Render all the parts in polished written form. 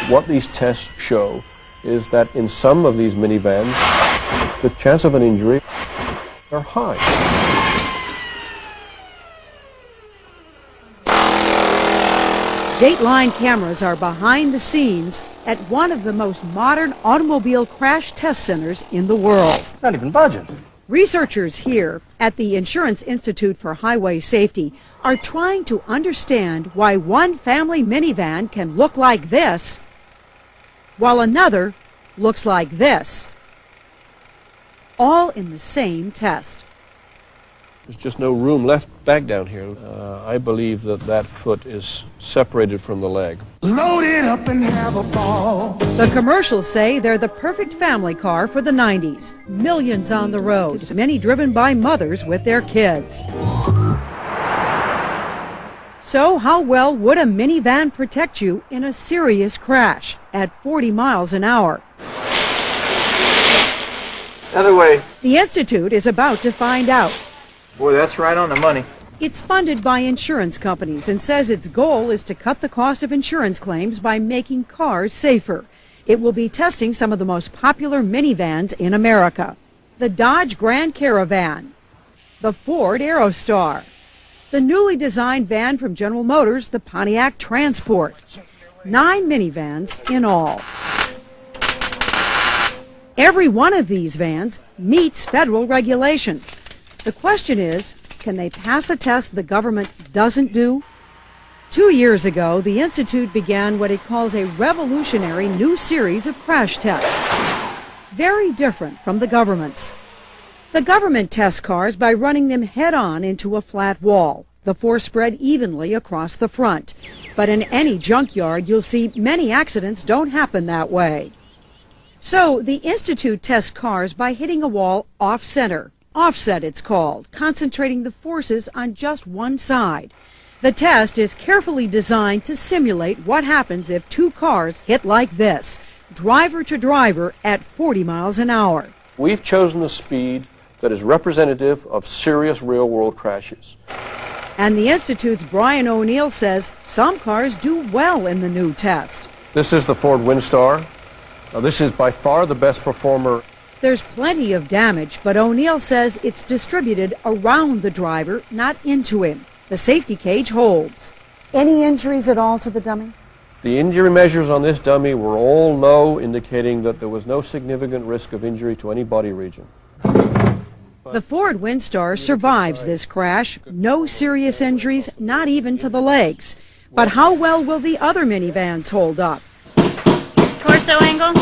What these tests show is that in some of these minivans, the chance of an injury are high. Dateline cameras are behind the scenes at one of the most modern automobile crash test centers in the world. It's not even budging. Researchers here at the Insurance Institute for Highway Safety are trying to understand why one family minivan can look like this while another looks like this, all in the same test. There's just no room left back down here. I believe that that foot is separated from the leg. Load it up and have a ball. The commercials say they're the perfect family car for the 90s. Millions on the road, many driven by mothers with their kids. So how well would a minivan protect you in a serious crash at 40 miles an hour? Other way. The Institute is about to find out. Boy, that's right on the money. It's funded by insurance companies and says its goal is to cut the cost of insurance claims by making cars safer. It will be testing some of the most popular minivans in America. The Dodge Grand Caravan, the Ford Aerostar, the newly designed van from General Motors, the Pontiac Transport. 9 minivans in all. Every one of these vans meets federal regulations. The question is, can they pass a test the government doesn't do? 2 years ago, the Institute began what it calls a revolutionary new series of crash tests. Very different from the government's. The government tests cars by running them head-on into a flat wall. The force spread evenly across the front. But in any junkyard, you'll see many accidents don't happen that way. So the Institute tests cars by hitting a wall off-center. Offset, it's called, concentrating the forces on just one side. The test is carefully designed to simulate what happens if 2 cars hit like this, driver to driver at 40 miles an hour. We've chosen the speed that is representative of serious real-world crashes. And the Institute's Brian O'Neill says some cars do well in the new test. This is the Ford Windstar. This is by far the best performer. There's plenty of damage, but O'Neill says it's distributed around the driver, not into him. The safety cage holds. Any injuries at all to the dummy? The injury measures on this dummy were all low, indicating that there was no significant risk of injury to any body region. The Ford Windstar survives this crash. No serious injuries, not even to the legs. But how well will the other minivans hold up? Torso angle?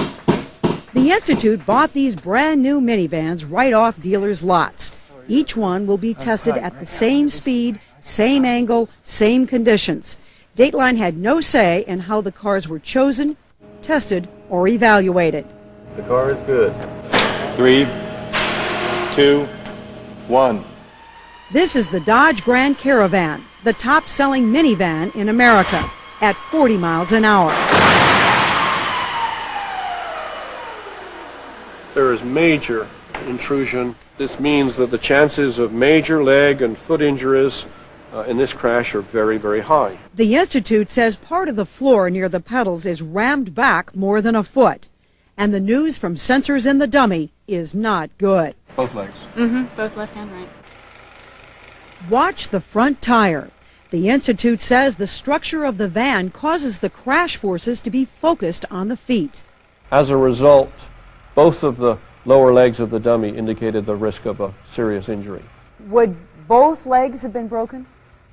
The Institute bought these brand new minivans right off dealers' lots. Each one will be tested at the same speed, same angle, same conditions. Dateline had no say in how the cars were chosen, tested, or evaluated. The car is good. 3, 2, 1. This is the Dodge Grand Caravan, the top-selling minivan in America, at 40 miles an hour. There is major intrusion. This means that the chances of major leg and foot injuries in this crash are very, very high. The Institute says part of the floor near the pedals is rammed back more than a foot. And the news from sensors in the dummy is not good. Both legs. Both left and right. Watch the front tire. The Institute says the structure of the van causes the crash forces to be focused on the feet. As a result, both of the lower legs of the dummy indicated the risk of a serious injury. Would both legs have been broken?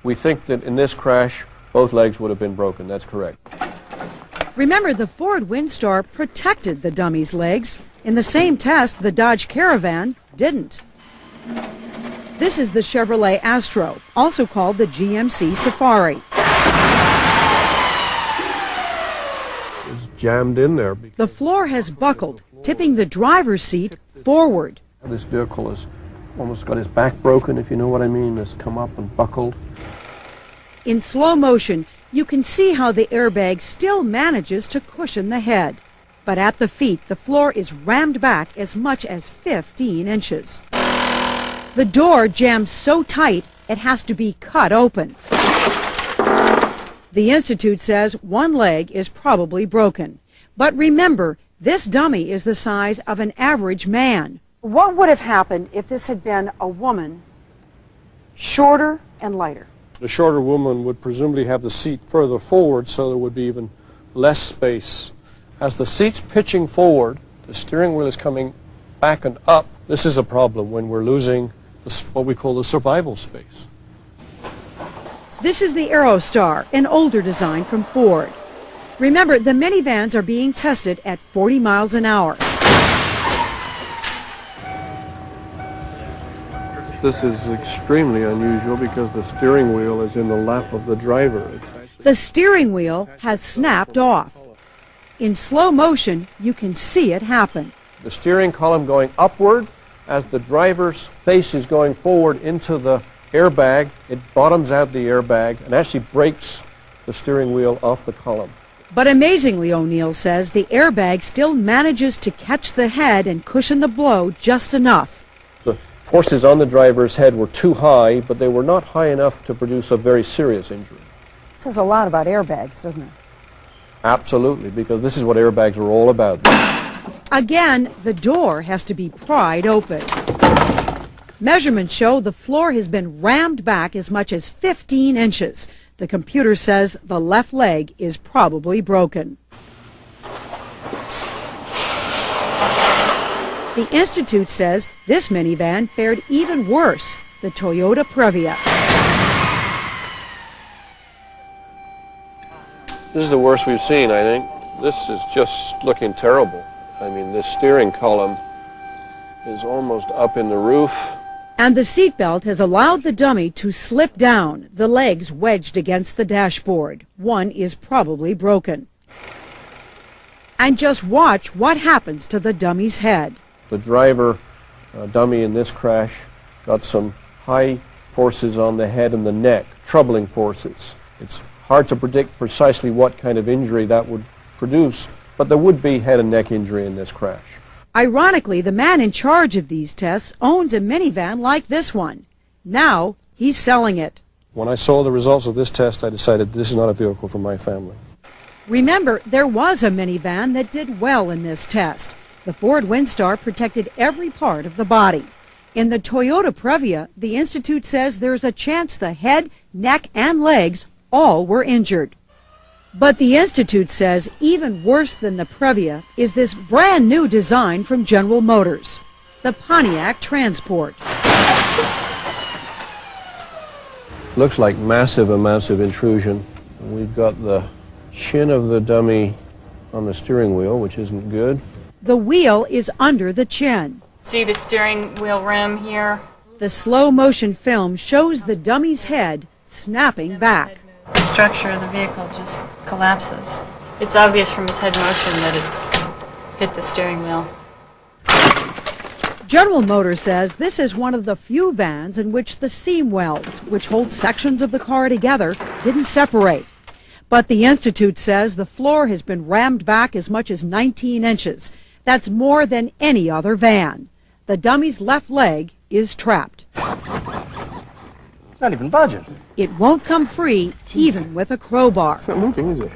We think that in this crash, both legs would have been broken. That's correct. Remember, the Ford Windstar protected the dummy's legs. In the same test, the Dodge Caravan didn't. This is the Chevrolet Astro, also called the GMC Safari. It's jammed in there. The floor has buckled, tipping the driver's seat forward. This vehicle has almost got his back broken, if you know what I mean. It's come up and buckled. In slow motion, you can see how the airbag still manages to cushion the head. But at the feet, the floor is rammed back as much as 15 inches. The door jams so tight, it has to be cut open. The Institute says one leg is probably broken. But remember, this dummy is the size of an average man. What would have happened if this had been a woman, shorter and lighter? The shorter woman would presumably have the seat further forward, so there would be even less space. As the seat's pitching forward, the steering wheel is coming back and up. This is a problem when we're losing what we call the survival space. This is the Aerostar, an older design from Ford. Remember, the minivans are being tested at 40 miles an hour. This is extremely unusual because the steering wheel is in the lap of the driver. The steering wheel has snapped off. In slow motion, you can see it happen. The steering column going upward as the driver's face is going forward into the airbag. It bottoms out the airbag and actually breaks the steering wheel off the column. But amazingly, O'Neill says, the airbag still manages to catch the head and cushion the blow just enough. The forces on the driver's head were too high, but they were not high enough to produce a very serious injury. Says a lot about airbags, doesn't it? Absolutely, because this is what airbags are all about. Again, the door has to be pried open. Measurements show the floor has been rammed back as much as 15 inches. The computer says the left leg is probably broken. The Institute says this minivan fared even worse, the Toyota Previa. This is the worst we've seen, I think. This is just looking terrible. I mean, this steering column is almost up in the roof. And the seatbelt has allowed the dummy to slip down, the legs wedged against the dashboard. One is probably broken. And just watch what happens to the dummy's head. The driver, dummy in this crash, got some high forces on the head and the neck, troubling forces. It's hard to predict precisely what kind of injury that would produce, but there would be head and neck injury in this crash. Ironically, the man in charge of these tests owns a minivan like this one. Now he's selling it. When I saw the results of this test, I decided this is not a vehicle for my family. Remember, there was a minivan that did well in this test. The Ford Windstar protected every part of the body. In the Toyota Previa, the Institute says there's a chance the head, neck, and legs all were injured. But the Institute says even worse than the Previa is this brand new design from General Motors, the Pontiac Transport. Looks like massive amounts of intrusion. We've got the chin of the dummy on the steering wheel, which isn't good. The wheel is under the chin. See the steering wheel rim here? The slow motion film shows the dummy's head snapping back. The structure of the vehicle just collapses. It's obvious from his head motion that it's hit the steering wheel. General Motors says this is one of the few vans in which the seam welds, which hold sections of the car together, didn't separate. But the Institute says the floor has been rammed back as much as 19 inches. That's more than any other van. The dummy's left leg is trapped. It's not even budging. It won't come free, even with a crowbar. It's not moving, is it?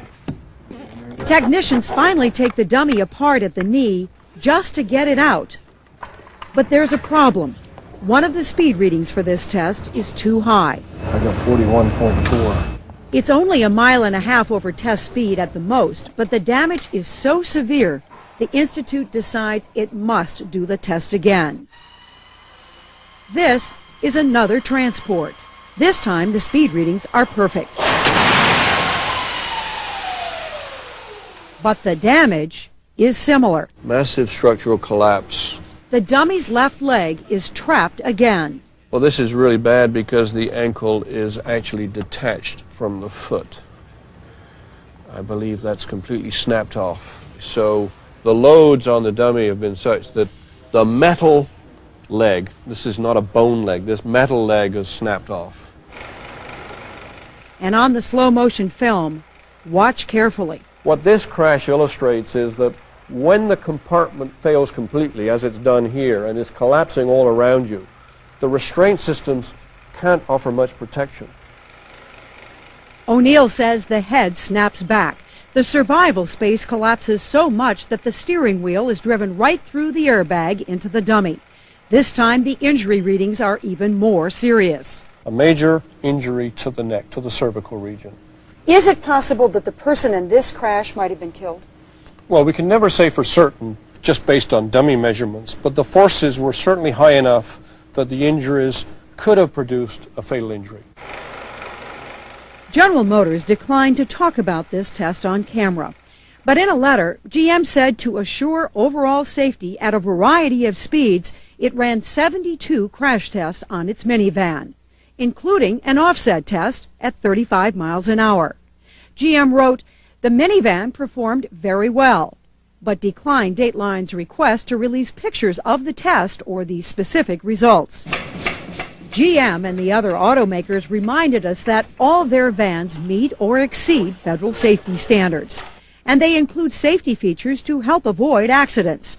Technicians finally take the dummy apart at the knee just to get it out. But there's a problem. One of the speed readings for this test is too high. I got 41.4. It's only a mile and a half over test speed at the most, but the damage is so severe, the Institute decides it must do the test again. This is another transport. This time the speed readings are perfect. But the damage is similar. Massive structural collapse. The dummy's left leg is trapped again. Well, this is really bad because the ankle is actually detached from the foot. I believe that's completely snapped off. So the loads on the dummy have been such that the metal leg, this is not a bone leg, this metal leg is snapped off. And on the slow motion film, watch carefully. What this crash illustrates is that when the compartment fails completely, as it's done here, and is collapsing all around you, the restraint systems can't offer much protection. O'Neill says the head snaps back. The survival space collapses so much that the steering wheel is driven right through the airbag into the dummy. This time, the injury readings are even more serious. A major injury to the neck, to the cervical region. Is it possible that the person in this crash might have been killed? Well, we can never say for certain, just based on dummy measurements, but the forces were certainly high enough that the injuries could have produced a fatal injury. General Motors declined to talk about this test on camera. But in a letter, GM said to assure overall safety at a variety of speeds, it ran 72 crash tests on its minivan, including an offset test at 35 miles an hour. GM wrote, the minivan performed very well, but declined Dateline's request to release pictures of the test or the specific results. GM and the other automakers reminded us that all their vans meet or exceed federal safety standards, and they include safety features to help avoid accidents.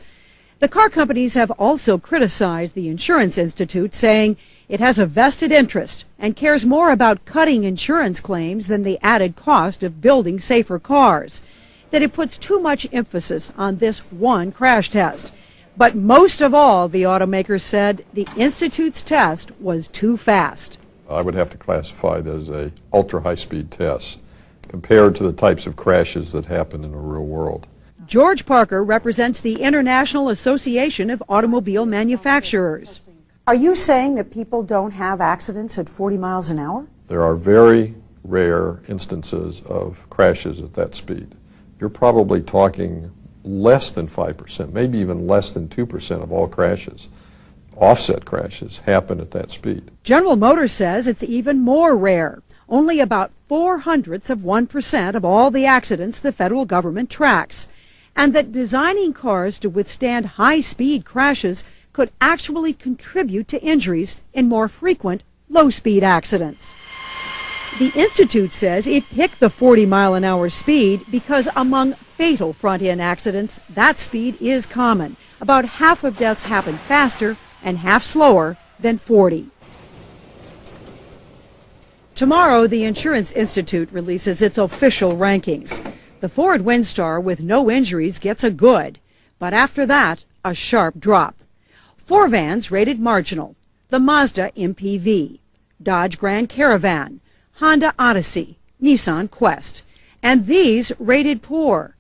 The car companies have also criticized the Insurance Institute, saying it has a vested interest and cares more about cutting insurance claims than the added cost of building safer cars, that it puts too much emphasis on this one crash test. But most of all, the automakers said the Institute's test was too fast. I would have to classify it as a ultra-high-speed test compared to the types of crashes that happen in the real world. George Parker represents the International Association of Automobile Manufacturers. Are you saying that people don't have accidents at 40 miles an hour? There are very rare instances of crashes at that speed. You're probably talking less than 5%, maybe even less than 2% of all crashes, offset crashes, happen at that speed. General Motors says it's even more rare. Only about 0.04% of all the accidents the federal government tracks, and that designing cars to withstand high-speed crashes could actually contribute to injuries in more frequent low-speed accidents. The Institute says it picked the 40-mile-an-hour speed because among fatal front-end accidents, that speed is common. About half of deaths happen faster and half slower than 40. Tomorrow, the Insurance Institute releases its official rankings. The Ford Windstar with no injuries gets a good, but after that, a sharp drop. 4 vans rated marginal: the Mazda MPV, Dodge Grand Caravan, Honda Odyssey, Nissan Quest, and these rated poor: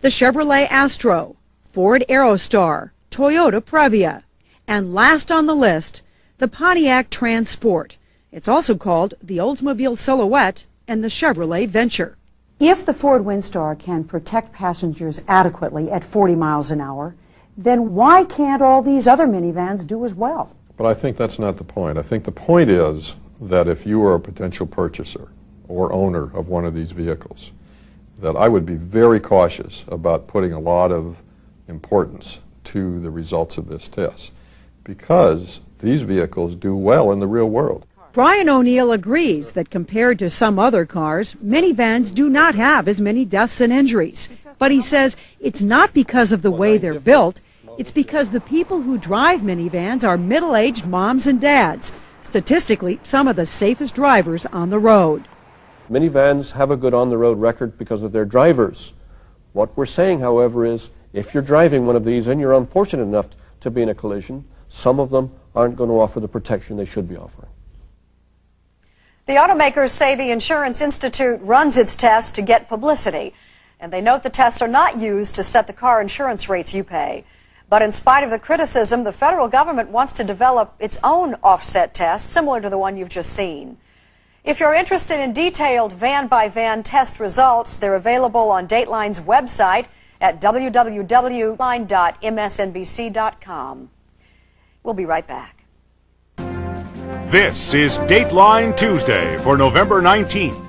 the Chevrolet Astro, Ford Aerostar, Toyota Previa, and last on the list, the Pontiac Transport. It's also called the Oldsmobile Silhouette and the Chevrolet Venture. If the Ford Windstar can protect passengers adequately at 40 miles an hour, then why can't all these other minivans do as well? But I think that's not the point. I think the point is that if you are a potential purchaser or owner of one of these vehicles, that I would be very cautious about putting a lot of importance to the results of this test, because these vehicles do well in the real world. Brian O'Neill agrees that compared to some other cars, minivans do not have as many deaths and injuries. But he says it's not because of the way they're built, it's because the people who drive minivans are middle-aged moms and dads, statistically some of the safest drivers on the road. Minivans have a good on-the-road record because of their drivers. What we're saying, however, is if you're driving one of these and you're unfortunate enough to be in a collision, some of them aren't going to offer the protection they should be offering. The automakers say the Insurance Institute runs its tests to get publicity, and they note the tests are not used to set the car insurance rates you pay. But in spite of the criticism, the federal government wants to develop its own offset test similar to the one you've just seen. If you're interested in detailed van-by-van test results, they're available on Dateline's website at www.line.msnbc.com. We'll be right back. This is Dateline Tuesday for November 19th.